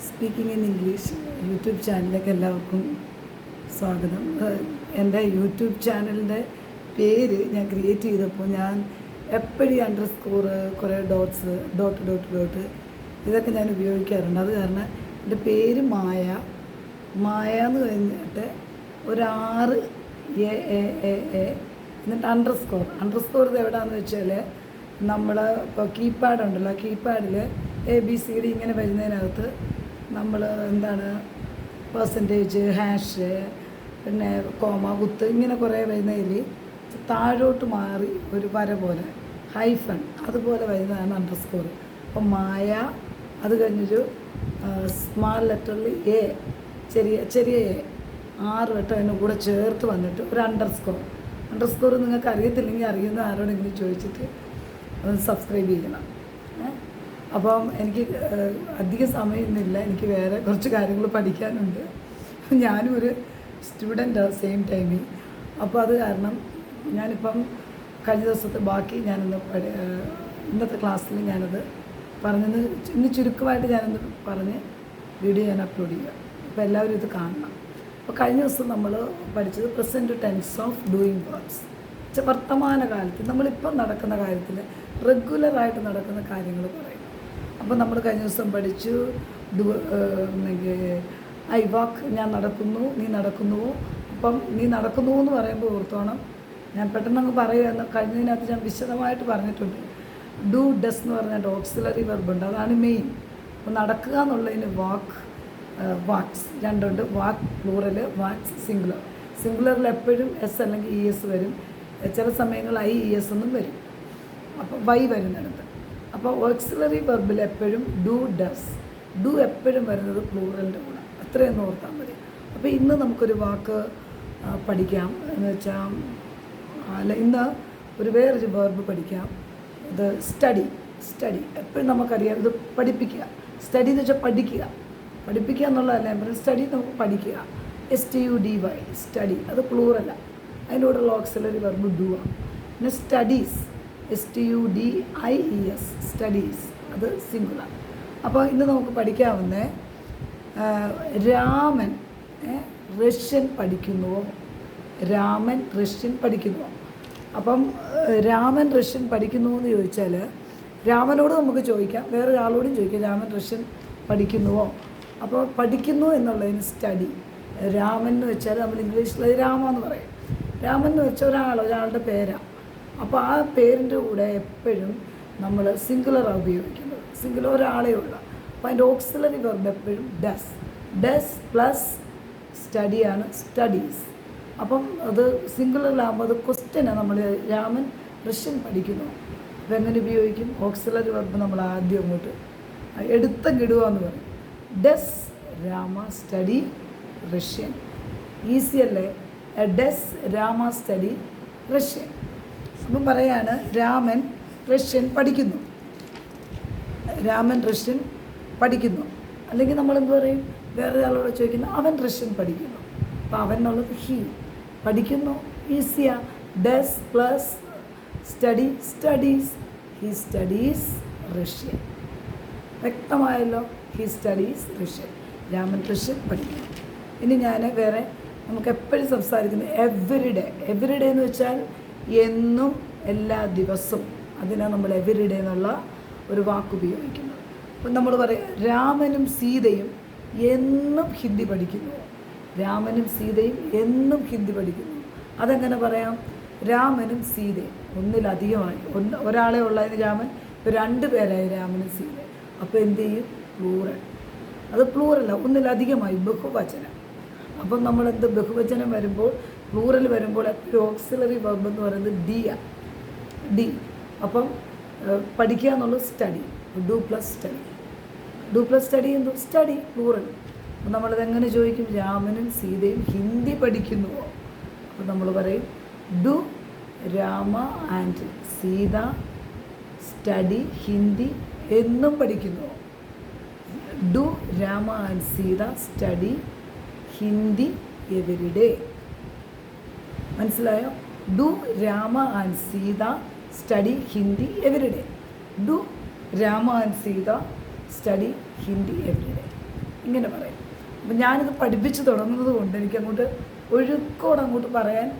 Speaking in English YouTube ചാനലിലേക്ക് എല്ലാവർക്കും സ്വാഗതം. എൻ്റെ യൂട്യൂബ് ചാനലിൻ്റെ പേര് ഞാൻ ക്രിയേറ്റ് ചെയ്തപ്പോൾ ഞാൻ എപ്പോഴും അണ്ടർസ്കോർ കുറേ ഡോട്ട് ഇതൊക്കെ ഞാൻ ഉപയോഗിക്കാറുണ്ട്. അത് കാരണം എൻ്റെ പേര് മായ എന്ന് കഴിഞ്ഞിട്ട് ഒരു 6 എ എന്നിട്ട് അണ്ടർസ്കോർ ഇത് എവിടെയാണെന്ന് വെച്ചാൽ നമ്മൾ ഇപ്പോൾ കീപാഡ് ഉണ്ടല്ലോ, കീപാഡിൽ ABCD ഇങ്ങനെ വരുന്നതിനകത്ത് നമ്മൾ പെർസെൻറ്റേജ്, ഹാഷ്, പിന്നെ കോമ, കുത്ത് ഇങ്ങനെ കുറേ വരുന്നതിൽ താഴോട്ട് മാറി ഒരു വര പോലെ ഹൈഫൺ അതുപോലെ വരുന്നതാണ് അണ്ടർസ്കോർ. അപ്പോൾ മായ, അത് കഴിഞ്ഞൊരു സ്മാൾ ലെറ്ററിൽ എ, ചെറിയ എ 6 വട്ടം അതിൻ്റെ കൂടെ ചേർത്ത് വന്നിട്ട് ഒരു അണ്ടർസ്കോർ നിങ്ങൾക്ക് അറിയത്തില്ലെങ്കിൽ അറിയുന്ന ആരോടെങ്കിലും ചോദിച്ചിട്ട് സബ്സ്ക്രൈബ് ചെയ്യണം. അപ്പം എനിക്ക് അധിക സമയമൊന്നുമില്ല, എനിക്ക് വേറെ കുറച്ച് കാര്യങ്ങൾ പഠിക്കാനുണ്ട്. ഞാനും ഒരു സ്റ്റുഡൻ്റ് സെയിം ടൈമിൽ. അപ്പോൾ അത് കാരണം ഞാനിപ്പം കഴിഞ്ഞ ദിവസത്തെ ബാക്കി ഇന്നത്തെ ക്ലാസ്സിൽ ഞാനത് ഇന്ന് ചുരുക്കമായിട്ട് ഞാനൊന്ന് പറഞ്ഞ് വീഡിയോ ഞാൻ അപ്ലോഡ് ചെയ്യുക. അപ്പോൾ എല്ലാവരും ഇത് കാണണം. അപ്പോൾ കഴിഞ്ഞ ദിവസം നമ്മൾ പഠിച്ചത് present tense of doing verbs. വർത്തമാന കാലത്ത് നമ്മളിപ്പം നടക്കുന്ന കാര്യത്തിൽ റെഗുലറായിട്ട് നടക്കുന്ന കാര്യങ്ങൾ പറയും. അപ്പോൾ നമ്മൾ കഴിഞ്ഞ ദിവസം പഠിച്ചു ഐ വാക്ക്, ഞാൻ നടക്കുന്നു, നീ നടക്കുന്നുവോ. അപ്പം നീ നടക്കുന്നു എന്ന് പറയുമ്പോൾ ഓർത്തോണം, ഞാൻ പെട്ടെന്ന് പറയുക, കഴിഞ്ഞതിനകത്ത് ഞാൻ വിശദമായിട്ട് പറഞ്ഞിട്ടുണ്ട്. ഡു ഡസ് എന്ന് പറഞ്ഞാൽ ഓക്സിലറി വെർബുണ്ട്, അതാണ് മെയിൻ. അപ്പോൾ നടക്കുക എന്നുള്ളതിന് വാക്സ് രണ്ടുണ്ട്. വാക്ക് പ്ലൂറൽ, വാക്സ് സിംഗുലർ. സിംഗുലറിൽ എപ്പോഴും എസ് അല്ലെങ്കിൽ ES വരും, ചില സമയങ്ങളിൽ IES എന്നും വരും. അപ്പോൾ വൈ വരുന്നിടത്ത്. അപ്പോൾ ഓക്സിലറി വെർബിൽ എപ്പോഴും ഡു എപ്പോഴും വരുന്നത് പ്ലൂറലിൻ്റെ കൂടെ, അത്രയൊന്നും ഓർത്താൽ മതി. അപ്പോൾ ഇന്ന് നമുക്കൊരു വാക്ക് പഠിക്കാം എന്ന് വെച്ചാൽ, ഇന്ന് വേറൊരു വെർബ് പഠിക്കാം. ഇത് സ്റ്റഡി. എപ്പോഴും നമുക്കറിയാം, ഇത് പഠിപ്പിക്കുക. സ്റ്റഡി എന്ന് വെച്ചാൽ പഠിപ്പിക്കുക എന്നുള്ളതല്ല ഞാൻ പറയുന്നത്. സ്റ്റഡി നമുക്ക് പഠിക്കുക, STUDY, സ്റ്റഡി, അത് പ്ലൂറല്ല. അതിൻ്റെ കൂടെയുള്ള ഓക്സിലറി വെർബ് ഡു ആണ്. പിന്നെ സ്റ്റഡീസ്, STUDIES, സ്റ്റഡീസ്, അത് സിംഗുലർ. അപ്പോൾ ഇന്ന് നമുക്ക് പഠിക്കാവുന്ന രാമൻ റഷ്യൻ പഠിക്കുന്നുവോ. അപ്പം രാമൻ റഷ്യൻ പഠിക്കുന്നുവോ എന്ന് ചോദിച്ചാൽ രാമനോട് നമുക്ക് ചോദിക്കാം, വേറൊരാളോടും ചോദിക്കാം, രാമൻ റഷ്യൻ പഠിക്കുന്നുവോ. അപ്പോൾ പഠിക്കുന്നു എന്നുള്ളതിന് സ്റ്റഡി. രാമൻ എന്ന് വെച്ചാൽ നമ്മൾ ഇംഗ്ലീഷിൽ രാമ എന്ന് പറയും. രാമൻ എന്ന് വെച്ചാൽ ഒരാളുടെ പേരാണ്. അപ്പോൾ ആ പേരിൻ്റെ കൂടെ എപ്പോഴും നമ്മൾ സിംഗുലറാണ് ഉപയോഗിക്കുന്നത്, സിംഗുലർ ഒരാളേ ഉള്ള. അപ്പോൾ അതിൻ്റെ ഓക്സിലറി വെർബ് എപ്പോഴും ഡസ് പ്ലസ് സ്റ്റഡിയാണ്, സ്റ്റഡീസ്. അപ്പം അത് സിംഗുലറിലാകുമ്പോൾ അത് ക്വസ്റ്റ്യനാണ്. നമ്മൾ രാമൻ റഷ്യൻ പഠിക്കുന്നു, അപ്പോൾ എങ്ങനെ ഉപയോഗിക്കും? ഓക്സിലറി വെർബ് നമ്മൾ ആദ്യം അങ്ങോട്ട് എടുത്തങ്ങിടുക എന്ന് പറയും. Does Rama study Russian. Easy അല്ലേ? Does Rama study Russian. അപ്പം പറയാണ് രാമൻ റഷ്യൻ പഠിക്കുന്നു. അല്ലെങ്കിൽ നമ്മളെന്ത് പറയും? വേറെ ആളോട് ചോദിക്കുന്നു, അവൻ റഷ്യൻ പഠിക്കുന്നു. അപ്പോൾ അവൻ എന്നുള്ളത് ഹി. പഠിക്കുന്നു ഈസിയാ. Does plus study, studies. He studies Russian. വ്യക്തമായല്ലോ? He studies Russian. Raman Russian പഠിക്കുന്നു. ഇനി ഞാൻ വേറെ നമുക്ക് എപ്പോഴും സംസാരിക്കുന്നത് എവരിഡേ എന്ന് വെച്ചാൽ എന്നും, എല്ലാ ദിവസവും. അതിനാണ് നമ്മൾ എവരിഡേ എന്നുള്ള ഒരു വാക്ക് ഉപയോഗിക്കുന്നത്. അപ്പം നമ്മൾ പറയാം രാമനും സീതയും എന്നും ഹിന്ദി പഠിക്കുന്നു. അതെങ്ങനെ പറയാം? രാമനും സീതയും ഒന്നിലധികമായി, ഒരാളെ ഉള്ളതിന് രാമൻ, ഇപ്പോൾ 2 പേരായി രാമനും സീതയും. അപ്പോൾ എന്ത് ചെയ്യും? പ്ലൂറൽ. അത് പ്ലൂറല്ല, ഒന്നിലധികമായി, ബഹുവചനം. അപ്പം നമ്മളെന്ത് ബഹുവചനം വരുമ്പോൾ, പ്ലൂറൽ വരുമ്പോൾ എപ്പോഴും ഓക്സിലറി വെർബ് എന്ന് പറയുന്നത് ഡി. അപ്പം പഠിക്കുക എന്നുള്ളത് സ്റ്റഡി. ഡു പ്ലസ് സ്റ്റഡി എന്തോ സ്റ്റഡി പ്ലൂറൽ. അപ്പം നമ്മളിതെങ്ങനെ ചോദിക്കും? രാമനും സീതയും ഹിന്ദി പഠിക്കുന്നുവോ. അപ്പം നമ്മൾ പറയും do Rama and Sita study Hindi എന്നും പഠിക്കുന്നുവോ. Do Rama and Sita study Hindi every day. മനസ്സിലായോ? Do Rama and Sita study Hindi every day. Do Rama and Sita study Hindi every day. ഇങ്ങനെ പറയും. അപ്പം ഞാനിത് പഠിപ്പിച്ച് തുടങ്ങുന്നത് കൊണ്ട് എനിക്കങ്ങോട്ട് ഒഴുക്കോടെ അങ്ങോട്ട് പറയാൻ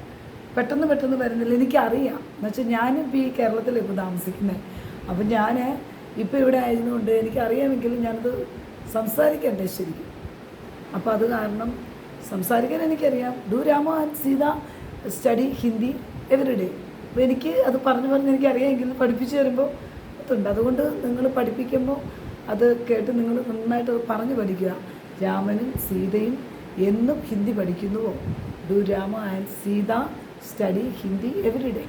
പെട്ടെന്ന് വരുന്നില്ല. എനിക്കറിയാം എന്നുവെച്ചാൽ ഞാനിപ്പോൾ ഈ കേരളത്തിലാണ് ഇപ്പോൾ താമസിക്കുന്നത്. അപ്പം ഞാൻ ഇപ്പോൾ ഇവിടെ ആയതുകൊണ്ട് എനിക്കറിയാമെങ്കിലും ഞാനത് സംസാരിക്കണ്ടേ ശരിക്കും. അപ്പോൾ അത് കാരണം സംസാരിക്കാൻ എനിക്കറിയാം. Do Rama and Sita study Hindi every day. അപ്പോൾ എനിക്ക് അത് പറഞ്ഞ് എനിക്കറിയാമെങ്കിലും പഠിപ്പിച്ച് തരുമ്പോൾ അതുണ്ട്. അതുകൊണ്ട് നിങ്ങൾ പഠിപ്പിക്കുമ്പോൾ അത് കേട്ട് നിങ്ങൾ നന്നായിട്ട് പറഞ്ഞു പഠിക്കുക. രാമനും സീതയും എന്നും ഹിന്ദി പഠിക്കുന്നുവോ? Do Rama and Sita study Hindi every day.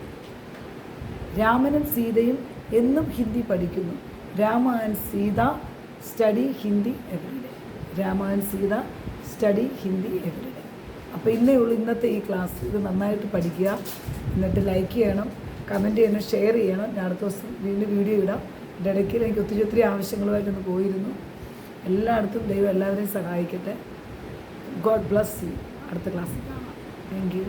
രാമനും സീതയും എന്നും ഹിന്ദി പഠിക്കുന്നു. Rama and Sita study Hindi every day. Rama and Sita study Hindi every day. അപ്പോൾ ഇന്നേ ഉള്ളൂ ഇന്നത്തെ ഈ ക്ലാസ്. ഇത് നന്നായിട്ട് പഠിക്കുക. എന്നിട്ട് ലൈക്ക് ചെയ്യണം, കമൻറ്റ് ചെയ്യണം, ഷെയർ ചെയ്യണം. ഞാൻ അടുത്ത ദിവസം വീണ്ടും വീഡിയോ ഇടാം. എൻ്റെ ഇടയ്ക്ക് എനിക്ക് ഒത്തിരി ആവശ്യങ്ങളുമായിട്ടൊന്ന് പോയിരുന്നു. എല്ലായിടത്തും ദൈവം എല്ലാവരെയും സഹായിക്കട്ടെ. God bless you. അടുത്ത ക്ലാസ്സിൽ കാണാം. Thank you.